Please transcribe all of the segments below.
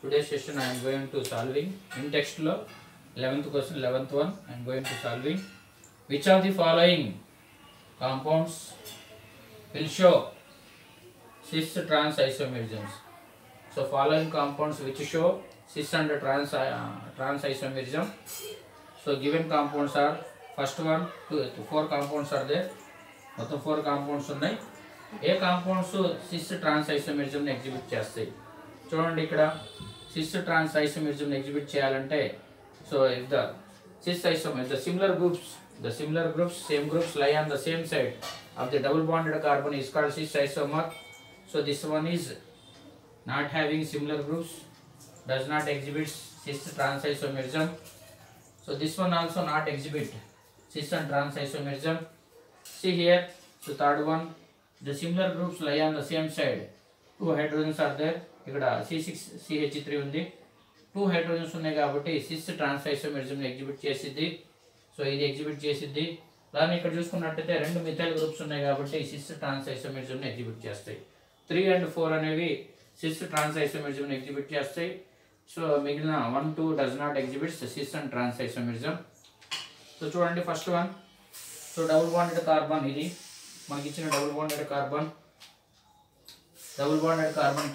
Today's session I am going to solving in text law 11th question 11th one I am going to solving which of the following compounds will show cis trans isomerisms. So following compounds which show cis and trans isomerism. So given compounds are first one two 4 compounds are there. మొత్తం 4 compounds ఉన్నాయి. ఏ compounds cis trans isomerism ని exhibit చేస్తాయి చూడండి. ఇక్కడ cis trans isomerism ని exhibit చేయాలంటే so if the cis isomer the similar groups same groups lie on the same side of the double bonded carbon is called cis isomer. So this one is not having similar groups does not exhibit cis trans isomerism. So this one also not exhibit cis and trans isomerism. See here, so third one, the similar groups lie on the same side. 2 hydrogens are there. ఇక్కడ C6CH3 ఉంది. 2 hydrogens ఉన్నాయి కాబట్టి cis trans isomerism ని exhibit చేసిద్ది. So ఇది exhibit చేసిద్ది. అలానే ఇక్కడ చూసుకున్నట్లయితే 2 మిథైల్ గ్రూప్స్ ఉన్నాయి కాబట్టి cis trans isomerism ని ఎగ్జిబిట్ చేస్తాయి. 3 and 4 అనేవి cis trans isomerism ని ఎగ్జిబిట్ చేస్తాయి. సో మిగిలిన 1 2 does not exhibit cis and trans isomerism. So చూడండి first one. So double bonded carbon ఇది మనకి ఇచ్చిన డబుల్ బాండెడ్ కార్బన్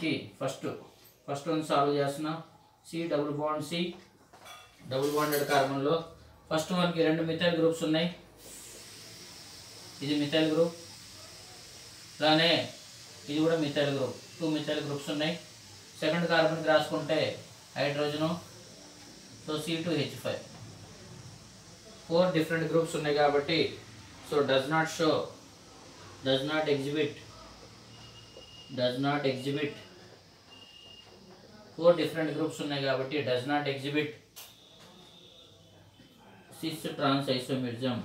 కి ఫస్ట్ వన్ సాల్వ్ చేస్తున్నా. సి డబుల్ బాండెడ్ కార్బన్ లో ఫస్ట్ వన్ కి 2 మిథైల్ గ్రూప్స్ ఉన్నాయి. ఇది మిథైల్ గ్రూప్, అలానే ఇది కూడా మిథైల్ గ్రూప్, 2 మిథైల్ గ్రూప్స్ ఉన్నాయి. సెకండ్ కార్బన్ కి రాసుకుంటే hydrogen, so C2H5 4 different groups ఉన్నాయి కాబట్టి so does not exhibit 4 different groups ఉన్నాయి కాబట్టి does not exhibit cis trans isomerism.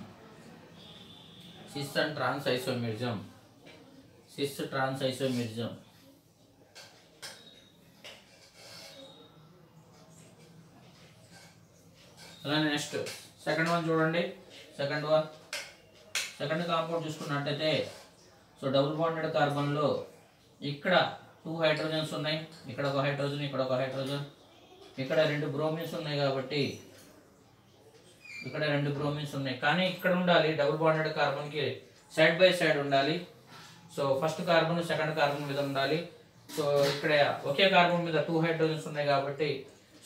అలానే నెక్స్ట్ సెకండ్ వన్ చూడండి. సెకండ్ కాంపౌండ్ చూసుకున్నట్టయితే సో డబుల్ బాండెడ్ కార్బన్ లో ఇక్కడ 2 హైడ్రోజన్స్ ఉన్నాయి. ఇక్కడ ఒక హైడ్రోజన్, ఇక్కడ ఒక హైడ్రోజన్, ఇక్కడ 2 బ్రోమిన్స్ ఉన్నాయి కాబట్టి ఇక్కడ 2 బ్రోమిన్స్ ఉన్నాయి. కానీ ఇక్కడ ఉండాలి డబుల్ బాండెడ్ కార్బన్ కి సైడ్ బై సైడ్ ఉండాలి. So first carbon second carbon మీద ఉండాలి. సో ఇక్కడ ఒకే కార్బన్ మీద 2 హైడ్రోజన్స్ ఉన్నాయి కాబట్టి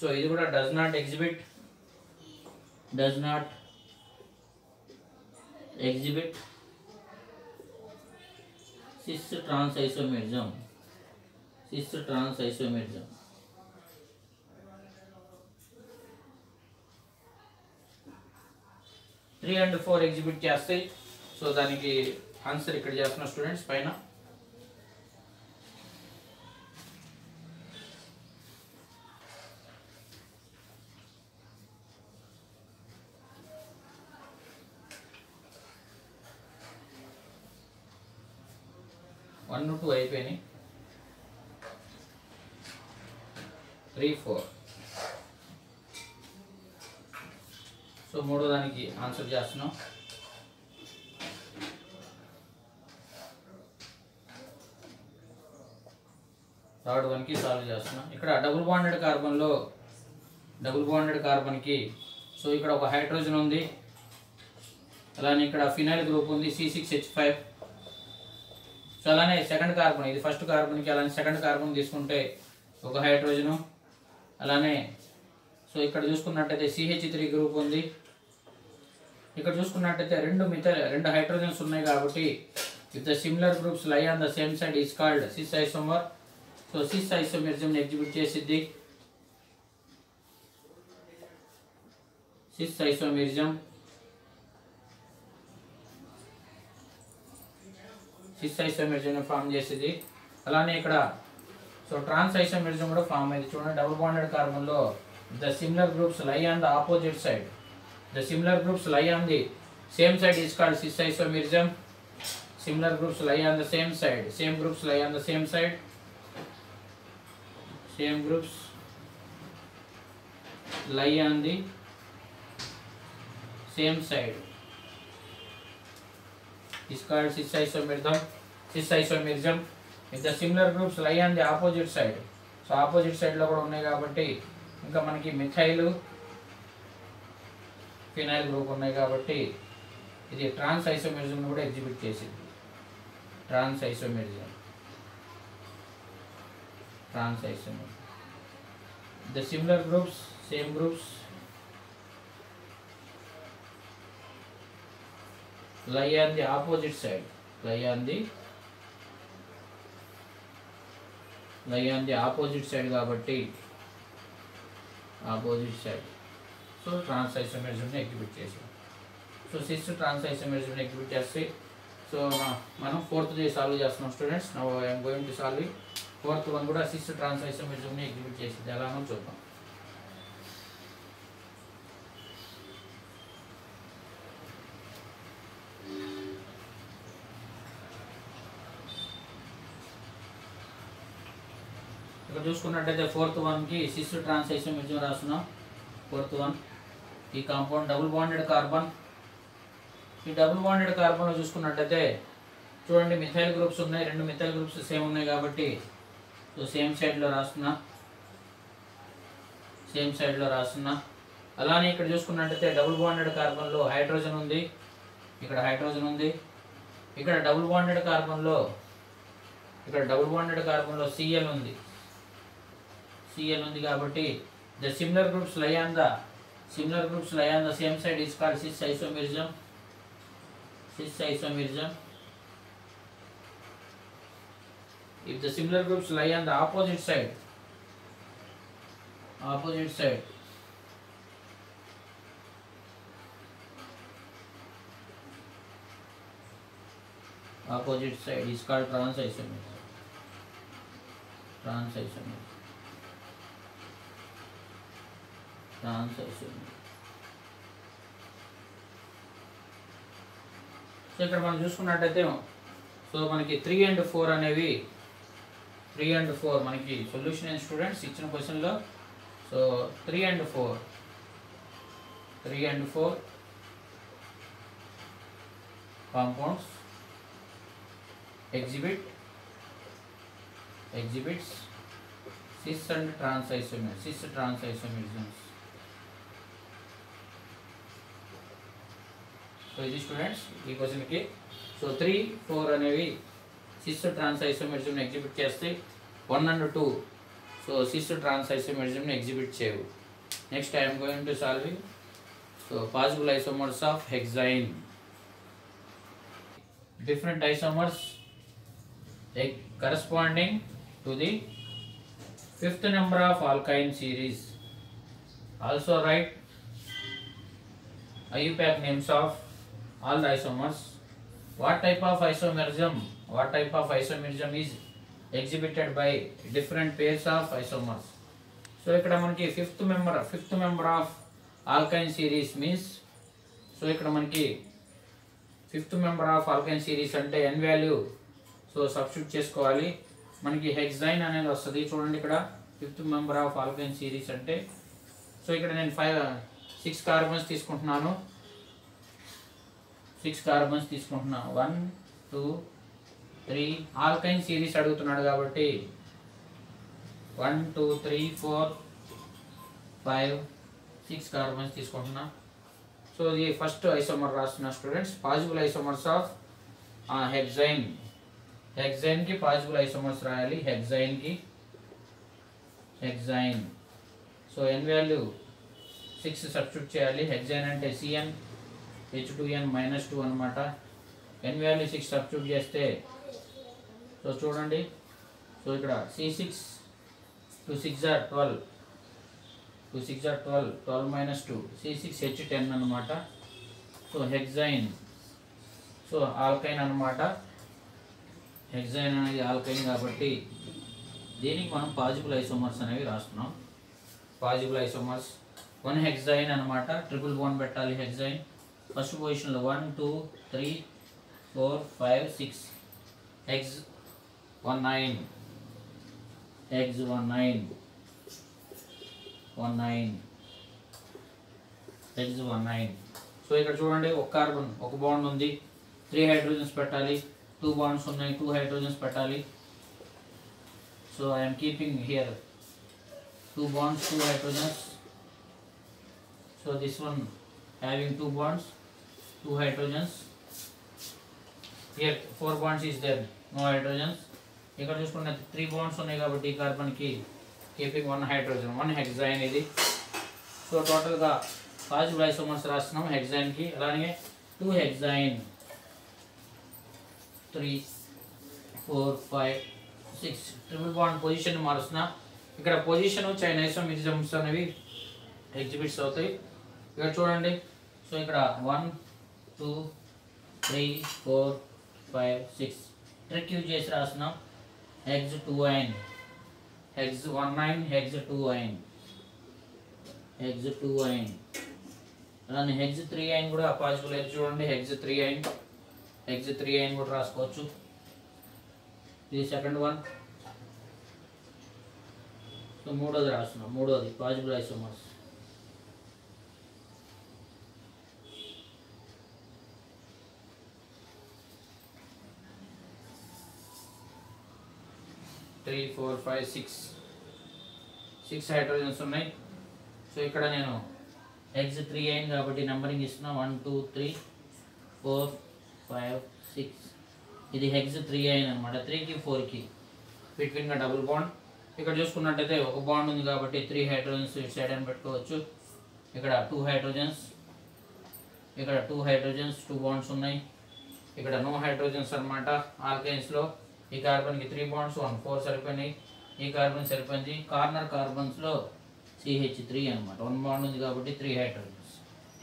సో ఇది కూడా does not exhibit cis trans isomerism. 3 and 4 exhibit చేస్తాయి. సో దానికి ఆన్సర్ ఇక్కడ చేస్తున్న స్టూడెంట్స్ పైన. వన్ 2 అయిపోయినాయి. 3 4. సో మూడో దానికి ఆన్సర్ చేస్తున్నాం. థర్డ్ వన్ కి సాల్వ్ చేస్తున్నాం. ఇక్కడ డబుల్ బాండెడ్ కార్బన్ కి సో ఇక్కడ ఒక హైడ్రోజన్ ఉంది, అలానే ఇక్కడ ఫినైల్ గ్రూప్ ఉంది C6H5. సో అలానే సెకండ్ కార్బన్, ఇది ఫస్ట్ కార్బన్కి, అలానే సెకండ్ కార్బన్ తీసుకుంటే ఒక హైడ్రోజను, అలానే సో ఇక్కడ చూసుకున్నట్టయితే CH3 గ్రూప్ ఉంది. ఇక్కడ చూసుకున్నట్టయితే 2 హైడ్రోజన్స్ ఉన్నాయి కాబట్టి if the similar groups lie on the same side is called cis isomer. So cis isomerism ని ఎగ్జిబిట్ చేసిద్ది. సిస్ ఐసోమెరిజం ఫామ్ చేసేది. అలానే ఇక్కడ సో ట్రాన్స్ ఐసోమెరిజం కూడా ఫామ్ అయింది. చూడండి డబుల్ బాండెడ్ కార్బన్ లో the similar groups lie on the opposite side, the similar groups lie on the same side is called cis isomerism. Similar groups lie on the same side, same groups lie on the same side, same groups lie on the same side is called cis isomerism. If the similar groups lie on the opposite side, so opposite సైడ్లో కూడా ఉన్నాయి కాబట్టి ఇంకా మనకి methyl phenyl group ఉన్నాయి కాబట్టి ఇది ట్రాన్స్ isomerism కూడా ఎగ్జిబిట్ చేసింది. ట్రాన్స్ isomerism the similar groups, same groups lie on the opposite side, lie on the opposite side కాబట్టి opposite side. సో ట్రాన్స్ ఐసోమెరిజంని ఎగ్జిబిట్ చేసాం. సో సిస్ ట్రాన్స్ ఐసోమెరిజంని ఎగ్జిబిట్ చేస్తే సో మనం ఫోర్త్ది సాల్వ్ చేస్తున్నాం students. Now I'm going to solve fourth one కూడా cis trans ఐసోమెరిజంని ఎగ్జిబిట్ చేసింది. ఎలానో చూద్దాం. ఇక్కడ చూసుకున్నట్టయితే ఫోర్త్ వన్కి సిస్ ట్రాన్స్ ఐసోమెరిజం రాస్తున్నాం. ఫోర్త్ వన్ ఈ కాంపౌండ్ డబుల్ బాండెడ్ కార్బన్. ఈ డబుల్ బాండెడ్ కార్బన్లో చూసుకున్నట్టయితే చూడండి మిథైల్ గ్రూప్స్ ఉన్నాయి, రెండు మిథైల్ గ్రూప్స్ సేమ్ ఉన్నాయి కాబట్టి సో సేమ్ సైడ్లో రాస్తున్నా. అలానే ఇక్కడ చూసుకున్నట్టయితే డబుల్ బాండెడ్ కార్బన్లో హైడ్రోజన్ ఉంది, ఇక్కడ హైడ్రోజన్ ఉంది. ఇక్కడ డబుల్ బాండెడ్ కార్బన్లో సిఎల్ ఉంది కాబట్టి the similar groups lie on the same side is called cis isomerism. If the similar groups lie on the opposite side is called trans isomerism. So ఇక్కడ మనం చూసుకున్నట్టయితే so మనకి 3 and 4 అనేవి 3 and 4 మనకి solution and students ఇచ్చిన క్వశ్చన్లో. So 3 and 4 compounds exhibits cis and trans isomerisms. So ఇది students ఈ క్వశ్చన్కి. సో 3, 4 అనేవి సిస్ ట్రాన్స్ ఐసోమెరిజంని ఎగ్జిబిట్ చేస్తే 1 and 2 సో సిస్ ట్రాన్స్ ఐసోమెరిజంని ఎగ్జిబిట్ చేయవు. Next I'm going to solving. So possible isomers of hexyne. Different isomers corresponding to the 5th number of alkyne series. Also write IUPAC names of all the isomers. What type of isomerism is exhibited by different pairs of isomers. So ikkada manaki fifth member of alkyne series means so ikkada manaki fifth member of alkyne series ante n value so substitute chesukovali. మనకి హెక్సైన్ అనేది వస్తుంది. చూడండి ఇక్కడ 5th member of alkyne series అంటే so ఇక్కడ నేను 6 carbons తీసుకుంటున్నాను. 1 2 3 ఆల్కైన్ series అడుగుతున్నాడు కాబట్టి 1 2 3 4 5 6 కార్బన్స్ తీసుకుంటున్నా. సో ఇది ఫస్ట్ ఐసోమర్ రాస్తున్నా స్టూడెంట్స్. పాసిబుల్ ఐసోమర్స్ ఆఫ్ హెక్సైన్ కి పాసిబుల్ ఐసోమర్స్ రాయాలి. హెక్సైన్ సో n వాల్యూ 6 సబ్స్టిట్యూట్ చేయాలి. హెక్సైన్ అంటే Cn H2n -2 అన్నమాట. n వాల్యూ 6 సబ్స్టిట్యూట్ చేస్తే సో చూడండి సో ఇక్కడ C6 2 6 are 12 12 - 2 C6H10 అన్నమాట. సో హెక్సైన్ సో ఆల్కైన్ అన్నమాట. హెక్సైన్ అనేది ఆల్కైన్ కాబట్టి దీనికి మనం పాజిబుల్ ఐసోమర్స్ అనేవి రాస్తున్నాం. పాజిబుల్ ఐసోమర్స్ 1 హెక్సైన్ అన్నమాట. ట్రిపుల్ బాండ్ పెట్టాలి. హెక్సైన్ ఫస్ట్ పొజిషన్లో 1 2 3 4 5 6 X19 సో ఇక్కడ చూడండి ఒక కార్బన్ ఒక బాండ్ ఉంది. 3 హైడ్రోజన్స్ పెట్టాలి. 2 బాండ్స్ ఉన్నాయి. 2 హైడ్రోజన్స్ పెట్టాలి. So I'm keeping here 2 bonds, 2 hydrogens. So this one having 2 bonds, 2 hydrogens. Here 4 bonds is there, no hydrogens. ఇక్కడ చూసుకుంటే 3 bonds ఉన్నాయి కాబట్టి ఈ కార్బన్ కి కీపింగ్ 1 హైడ్రోజన్, 1 హెక్సాయిన్ ఇది. సో టోటల్ గా పాజిటివ్ ఐసోమర్స్ రాస్తున్నాం హెక్సాయిన్ కి. అలానే 2 హెక్సాయిన్, 3 4 5 6 ట్రిపుల్ బాండ్ పొజిషన్ మారుస్తున్నా. ఇక్కడ పొజిషన్ చైన్ ఐసోమెరిజమ్స్ అనేవి ఎగ్జిబిట్స్ అవుతాయి. ఇక్కడ చూడండి. సో ఇక్కడ 1 2 3 4 5 6 ట్రిక్ యూజ్ చేసి రాస్తున్నాం. హెక్స్ 2 హెక్స్ 1 హెక్స్ 2 హెక్స్ 2 అలానే హెక్స్ 3 కూడా పాసిబుల్ అయితే చూడండి. హెక్స్ 3 కూడా రాసుకోవచ్చు. ఇది సెకండ్ వన్. సో మూడోది రాస్తున్నాం. మూడోది possible isomers. Three four five six hydrogens ఉన్నాయి. సో ఇక్కడ నేను హెక్స్ 3 కాబట్టి నెంబరింగ్ ఇస్తున్నా. 1 2 3 4 5 6. ఇది హెక్స్ 3 అనమాట. 3కి 4కి బిట్వీన్గా డబుల్ బాండ్. ఇక్కడ చూసుకున్నట్టయితే ఒక బాండ్ ఉంది కాబట్టి 3 హైడ్రోజన్స్ ఇటు సైడ్ అని పెట్టుకోవచ్చు. ఇక్కడ 2 హైడ్రోజన్స్, ఇక్కడ 2 హైడ్రోజన్స్, 2 బాండ్స్ ఉన్నాయి. ఇక్కడ నో హైడ్రోజన్స్ అనమాట. ఆల్కైన్స్లో ఈ కార్బన్కి 3 బాండ్స్ 1 4 సరిపోయినాయి. ఈ కార్బన్ సరిపోయింది. కార్నర్ కార్బన్స్లో CH3 అనమాట. 1 బాండ్ ఉంది కాబట్టి 3 హైడ్రోజన్స్.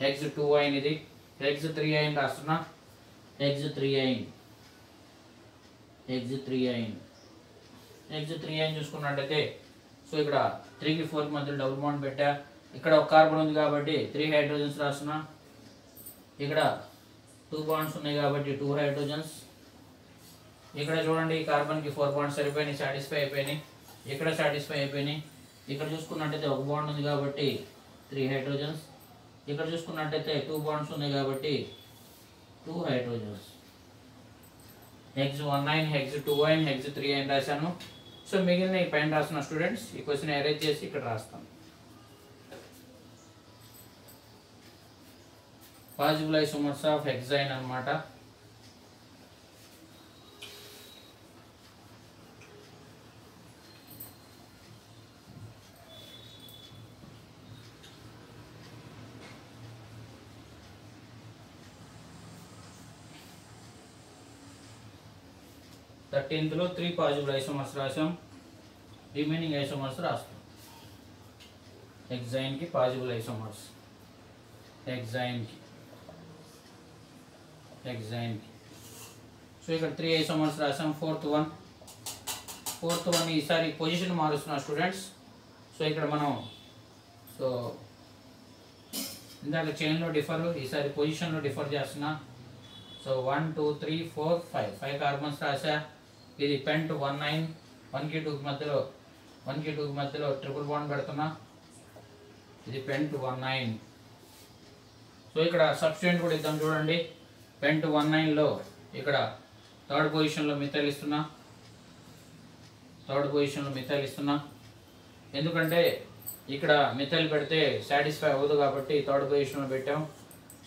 హెక్స్ 2 ఇది. హెక్స్ 3 రాస్తున్నా. హెక్స్ 3 చూసుకున్నట్టయితే సో ఇక్కడ 3కి 4కి మధ్యలో డబుల్ బాండ్ పెట్టా. ఇక్కడ ఒక కార్బన్ ఉంది కాబట్టి 3 హైడ్రోజన్స్ రాస్తున్నా. ఇక్కడ 2 బాండ్స్ ఉన్నాయి కాబట్టి 2 హైడ్రోజన్స్. ఇక్కడ చూడండి ఈ కార్బన్కి 4 బాండ్స్ సరిపోయినాయి, సాటిస్ఫై అయిపోయినాయి. ఇక్కడ సాటిస్ఫై అయిపోయినాయి. ఇక్కడ చూసుకున్నట్టయితే ఒక బాండ్ ఉంది కాబట్టి 3 హైడ్రోజన్స్. ఇక్కడ చూసుకున్నట్టయితే 2 బాండ్స్ ఉన్నాయి కాబట్టి 2 హైడ్రోజన్స్. హెక్స్ 1 హెక్స్ 2 హెక్స్ 3 రాశాను. సో మిగిలిన ఈ పైన రాసిన స్టూడెంట్స్ ఈ క్వశ్చన్ అరేంజ్ చేసి ఇక్కడ రాస్తాను. పాజిబుల్ ఐసోమర్స్ ఆఫ్ హెక్సైన్ అన్నమాట. థర్టీన్త్లో 3 పాజిబుల్ ఐసోమర్స్ రాసాం. రిమైనింగ్ ఐసోమర్స్ రాస్తాం. హెక్సైన్కి పాజిబుల్ ఐసోమర్స్. హెక్సైన్కి సో ఇక్కడ 3 ఐసోమర్స్ రాసాం. ఫోర్త్ వన్ ఈసారి పొజిషన్ మారుస్తున్నా స్టూడెంట్స్. సో ఇక్కడ మనం సో ఇందాక చైన్లో డిఫర్, ఈసారి పొజిషన్లో డిఫర్ చేస్తున్నా. సో 1 2 3 4 5 కార్బన్స్ రాసా. ఇది పెంట్ 1 1కి 2కి మధ్యలో ట్రిపుల్ బాండ్ పెడుతున్నా. ఇది పెంట్ 1 సో ఇక్కడ సబ్స్టిట్యూయెంట్ కూడా ఇద్దాం చూడండి. పెంట్ 1 ఇక్కడ థర్డ్ పొజిషన్లో మిథైల్ ఇస్తున్నా. ఎందుకంటే ఇక్కడ మిథైల్ పెడితే సాటిస్ఫై అవ్వదు కాబట్టి థర్డ్ పొజిషన్లో పెట్టాం.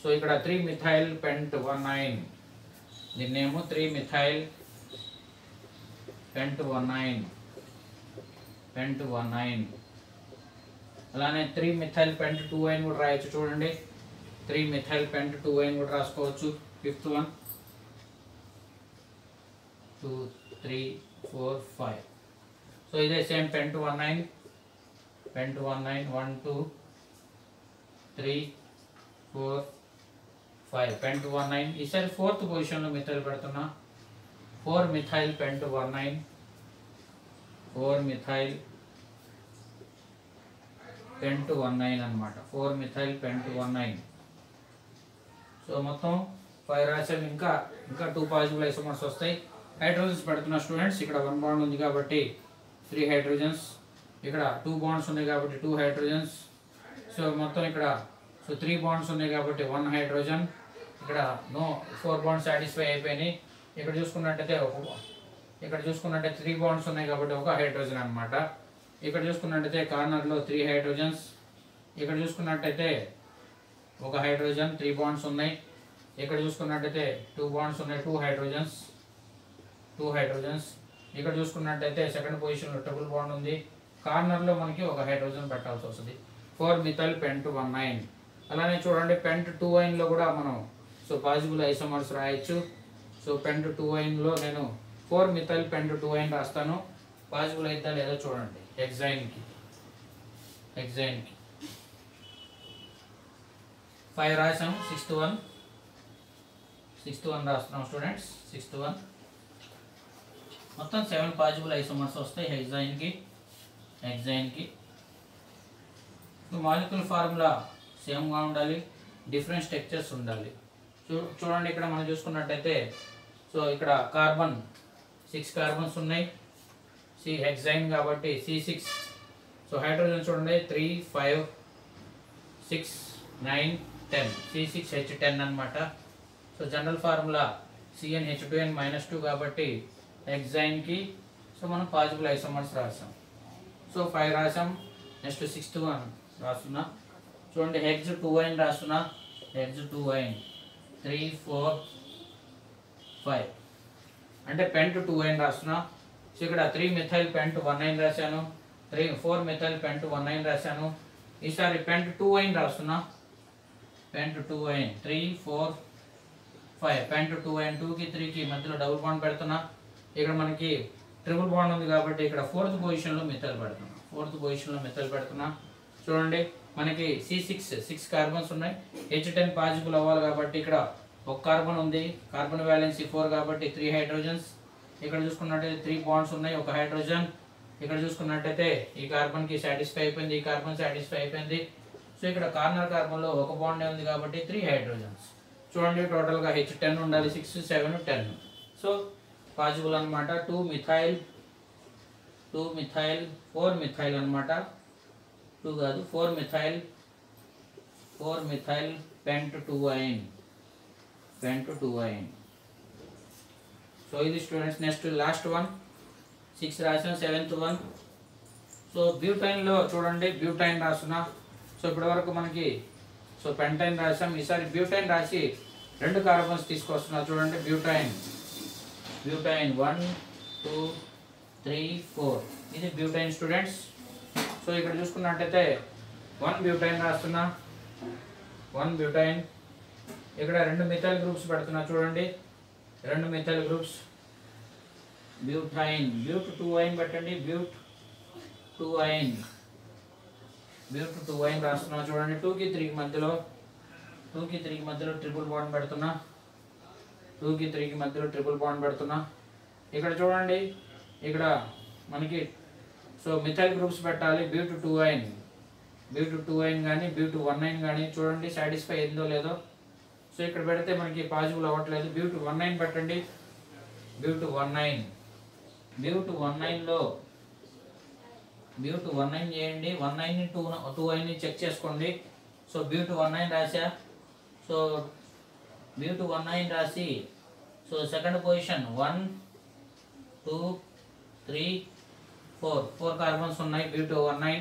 సో ఇక్కడ 3 మిథైల్ పెంట్ 1 దీన్నేమో 3 మిథైల్ పెంట్ 1 అలానే 3 మిథైల్ పెంట్ 2 కూడా రాయొచ్చు చూడండి. 3 మిథైల్ పెంట్ 2 కూడా రాసుకోవచ్చు. Fifth one 2 3 4 5. సో ఇదే సేమ్ పెంట్ 1 1 2 3 4 5 పెంట్ 1 ఈసారి ఫోర్త్ పొజిషన్లో మిథైల్ పెడుతున్నా. 4 మిథైల్ పెంట్ 1 4 మిథైల్ పెంట్ 1 అనమాట. 4 మిథైల్ పెంట్ 1. సో మొత్తం 5 రాసాం. ఇంకా 2 పాజిబుల్ ఐసోమర్స్ వస్తాయి. హైడ్రోజన్స్ పెడుతున్న స్టూడెంట్స్. ఇక్కడ 1 బాండ్ ఉంది కాబట్టి 3 హైడ్రోజన్స్. ఇక్కడ 2 బాండ్స్ ఉన్నాయి కాబట్టి 2 హైడ్రోజన్స్. సో మొత్తం ఇక్కడ 3 బాండ్స్ ఉన్నాయి కాబట్టి 1 హైడ్రోజన్. ఇక్కడ 4 బాండ్స్ సాటిస్ఫై అయిపోయినాయి. ఇక్కడ చూసుకున్నట్టయితే 3 బాండ్స్ ఉన్నాయి కాబట్టి 1 హైడ్రోజన్ అనమాట. ఇక్కడ చూసుకున్నట్టయితే కార్నర్లో 3 హైడ్రోజన్స్. ఇక్కడ చూసుకున్నట్టయితే ఒక హైడ్రోజన్ 3 బాండ్స్ ఉన్నాయి. ఇక్కడ చూసుకున్నట్టయితే 2 బాండ్స్ ఉన్నాయి, 2 హైడ్రోజన్స్. ఇక్కడ చూసుకున్నట్టయితే సెకండ్ పొజిషన్లో ట్రిపుల్ బాండ్ ఉంది. కార్నర్లో మనకి ఒక హైడ్రోజన్ పెట్టాల్సి వస్తుంది. 4-methyl pent-1,9. అలానే చూడండి pent-2,9లో కూడా మనం సో పాజిబుల్ ఐసోమర్స్ రాయొచ్చు. సో pent-2,9లో నేను 4-methyl pent-2,9 రాస్తాను. పాజిబుల్ అయితే లేదో చూడండి. హెక్సైన్కి 5 రాసాం. 6th one రాస్తున్నాం స్టూడెంట్స్. 6th one మొత్తం 7 పాజిబుల్ ఐసోమర్స్ వస్తాయి హెక్సైన్కి. మాలిక్యూల్ ఫార్ములా సేమ్గా ఉండాలి, డిఫరెంట్ స్ట్రక్చర్స్ ఉండాలి. చూడండి ఇక్కడ మనం చూసుకున్నట్టయితే సో ఇక్కడ కార్బన్ 6 కార్బన్స్ ఉన్నాయి. హెక్సైన్ కాబట్టి C6. సో హైడ్రోజన్ చూడండి 3, 5, 6, 9, 10. C6H10 అనమాట. సో జనరల్ ఫార్ములా CnH2n-2 కాబట్టి హెక్సైన్కి సో మనం పాజిబుల్ ఐసోమర్స్ రాసాం. సో 5 రాసాం. నెక్స్ట్ 6th one రాస్తున్నా. చూడండి Hex-2n రాస్తున్నా. Hex-2n 3, 4, 5 అంటే pent-2n రాస్తున్నా. సో ఇక్కడ 3-methyl pent-1,9 రాశాను, 4-methyl pent-1,9 రాశాను. ఈసారి pent-2n రాస్తున్నా. pent-2n 3, 4, 5. pent-2n 2కి 3కి మధ్యలో డబుల్ బాండ్ పెడుతున్నా. ఇక్కడ మనకి ట్రిపుల్ బాండ్ ఉంది కాబట్టి ఇక్కడ 4th పొజిషన్లో మిథైల్ పెడుతున్నా. చూడండి మనకి C6 కార్బన్స్ ఉన్నాయి. H10 పాజిబుల్ అవ్వాలి కాబట్టి ఇక్కడ ఒక కార్బన్ ఉంది. కార్బన్ వ్యాలెన్సీ 4 కాబట్టి 3 హైడ్రోజన్స్. ఇక్కడ చూసుకున్నట్టయితే 3 బాండ్స్ ఉన్నాయి, ఒక హైడ్రోజన్. ఇక్కడ చూసుకున్నట్టయితే ఈ కార్బన్కి సాటిస్ఫై అయిపోయింది, ఈ కార్బన్ సాటిస్ఫై అయిపోయింది. సో ఇక్కడ కార్నర్ కార్బన్లో ఒక బాండ్ ఉంది కాబట్టి 3 హైడ్రోజన్స్. చూడండి టోటల్గా H10 ఉండాలి, 6, 7, 10. సో పాజిబుల్ అనమాట. 2-methyl 4-methyl అనమాట. 2 కాదు 4-methyl pent-2,9. సో ఇది స్టూడెంట్స్. నెక్స్ట్ లాస్ట్ వన్ 6 రాసాం. 7th one. సో బ్యూటైన్లో చూడండి బ్యూటైన్ రాస్తున్నా. సో ఇప్పటి వరకు మనకి సో పెంటైన్ రాసాం. ఈసారి బ్యూటైన్ రాసి 2 కార్బన్స్ తీసుకొస్తున్నా. చూడండి బ్యూటైన్ 1, 2, 3, 4. ఇది బ్యూటైన్ స్టూడెంట్స్. సో ఇక్కడ చూసుకున్నట్టయితే 1 బ్యూటైన్ రాస్తున్నా. 1 బ్యూటైన్. ఇక్కడ 2 మిథైల్ గ్రూప్స్ పెడుతున్నా. చూడండి 2 మిథైల్ గ్రూప్స్. బ్యూటైన్ బ్యూట్-2,9 పెట్టండి. బ్యూట్-2,9 రాస్తున్నా. చూడండి 2కి 3కి మధ్యలో ట్రిపుల్ బాండ్ పెడుతున్నా. 2కి 3కి మధ్యలో ట్రిపుల్ బాండ్ పెడుతున్నా. ఇక్కడ చూడండి ఇక్కడ మనకి సో మిథైల్ గ్రూప్స్ పెట్టాలి. బ్యూట్-2,9 కానీ బ్యూట్-1,9 కానీ చూడండి సాటిస్ఫై అయిందో లేదో. సో ఇక్కడ పెడితే మనకి పాజిబుల్ అవ్వట్లేదు. బ్యూట్-1,9 పెట్టండి. బ్యూట్-1,9లో బ్యూట్-1,9 చేయండి. 1,9ని 2,9ని చెక్ చేసుకోండి. సో బ్యూట్-1,9 రాసా. సో బ్యూట్-1,9 రాసి సో సెకండ్ పొజిషన్ 1, 2, 3, 4 కార్బన్స్ ఉన్నాయి బ్యూట్-1,9.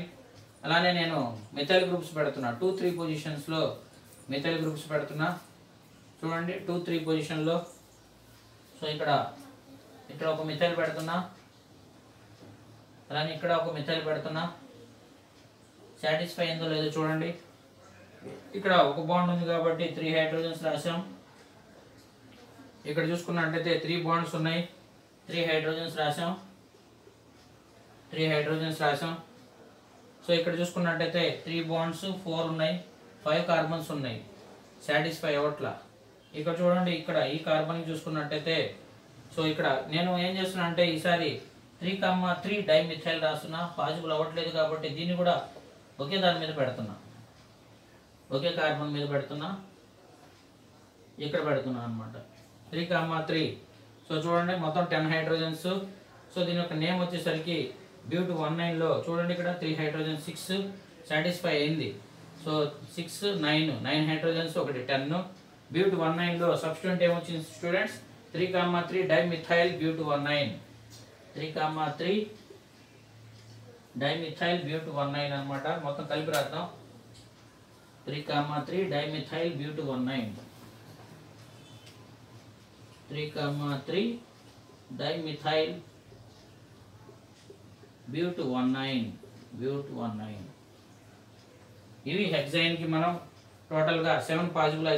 అలానే నేను మిథైల్ గ్రూప్స్ పెడుతున్నా. 2, 3 పొజిషన్స్లో మిథైల్ గ్రూప్స్ పెడుతున్నా. చూడండి 2, 3 పొజిషన్లో. సో ఇక్కడ ఒక మిథైల్ పెడుతున్నా. అలానే ఇక్కడ ఒక మిథైల్ పెడుతున్నా. సాటిస్ఫై అయిందో లేదో చూడండి. ఇక్కడ ఒక బాండ్ ఉంది కాబట్టి 3 హైడ్రోజన్స్ రాసాం. ఇక్కడ చూసుకున్నట్టయితే 3 బాండ్స్ ఉన్నాయి, 3 హైడ్రోజన్స్ రాసాం. సో ఇక్కడ చూసుకున్నట్టయితే 3 బాండ్స్ 4 ఉన్నాయి, 5 కార్బన్స్ ఉన్నాయి. సాటిస్ఫై అవ్వట్లా. ఇక్కడ చూడండి ఇక్కడ ఈ కార్బన్ చూసుకున్నట్టయితే సో ఇక్కడ నేను ఏం చేస్తున్నా అంటే ఈసారి 3,3 డైమిథైల్ రాస్తున్నా. పాజిబుల్ అవ్వట్లేదు కాబట్టి దీన్ని కూడా ఒకే దాని మీద పెడుతున్నా, ఒకే కార్బన్ మీద పెడుతున్నా. ఇక్కడ పెడుతున్నా అనమాట 3,3. సో చూడండి మొత్తం 10 హైడ్రోజన్స్. సో దీని యొక్క నేమ్ వచ్చేసరికి బ్యూట్-1,9లో చూడండి ఇక్కడ 3 హైడ్రోజన్స్ 6 సాటిస్ఫై అయింది. సో 6, 9 హైడ్రోజన్స్, ఒకటి 10. బ్యూట్-1,9లో సబ్స్టిట్యూయెంట్ ఏమొచ్చింది స్టూడెంట్స్? 3,3 డైమిథైల్ బ్యూట్-1,9. 3,3 డైమిథైల్ బ్యూట్ 19 అనమాట. మొత్తం కలిపి రాద్దాం. 3,3 డైమిథైల్ బ్యూట్ 19, 3,3 డైమిథైల్ బ్యూట్ 19. ఇవి హెక్సైన్కి మనం టోటల్గా 7 పాజిబుల్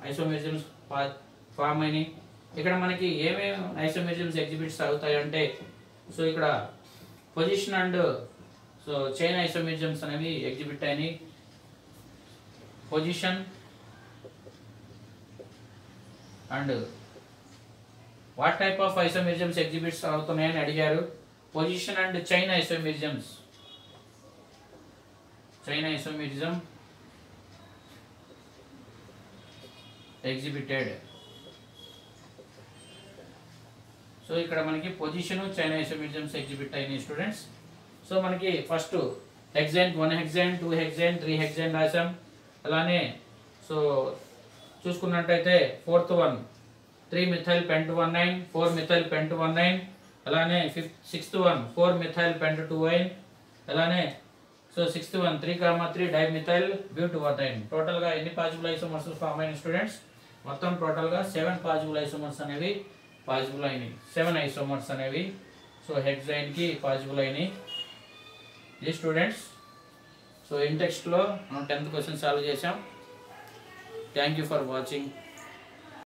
ఐసోమెరిజమ్స్ ఫామ్ అయినాయి. ఇక్కడ మనకి ఏమేమి ఐసోమెరిజమ్స్ ఎగ్జిబిట్స్ అవుతాయంటే, సో ఇక్కడ position and so chain isomerisms అనేవి ఎగ్జిబిట్ అయినాయి. Position and what type of isomerisms exhibits అవుతున్నాయని అడిగారు. Position and chain isomerisms, chain isomerism exhibited. So ఇక్కడ మనకి పొజిషన్ చైన్ ఐసోమెరిజమ్స్ ఎగ్జిబిట్ అయినాయి స్టూడెంట్స్. సో మనకి first hexyne 1 hexyne 2 hexyne 3 hexyne రాసాం. అలానే సో చూసుకున్నట్టయితే fourth one 3 methyl pent 19, 4 methyl pent 19. అలానే సిక్స్త్ వన్ 4 మిథైల్ పెంట్ 2 అలానే సో సిక్స్త్ వన్ 3,3 డైమిథైల్ బ్యూట్ 19. టోటల్గా ఎన్ని పాజిబుల్ ఐసోమర్స్ ఫామ్ అయినాయి స్టూడెంట్స్? మొత్తం టోటల్గా 7 పాజిబుల్ ఐసోమర్స్ అనేవి పాజిబుల్ అయినాయి. 7 ఐసోమర్స్ అనేవి సో హెక్సైన్కి పాజిబుల్ అయినాయి. ఇది స్టూడెంట్స్. సో ఇన్ టెక్స్ట్లో మనం 10th క్వశ్చన్ సాల్వ్ చేసాం. Thank you for watching.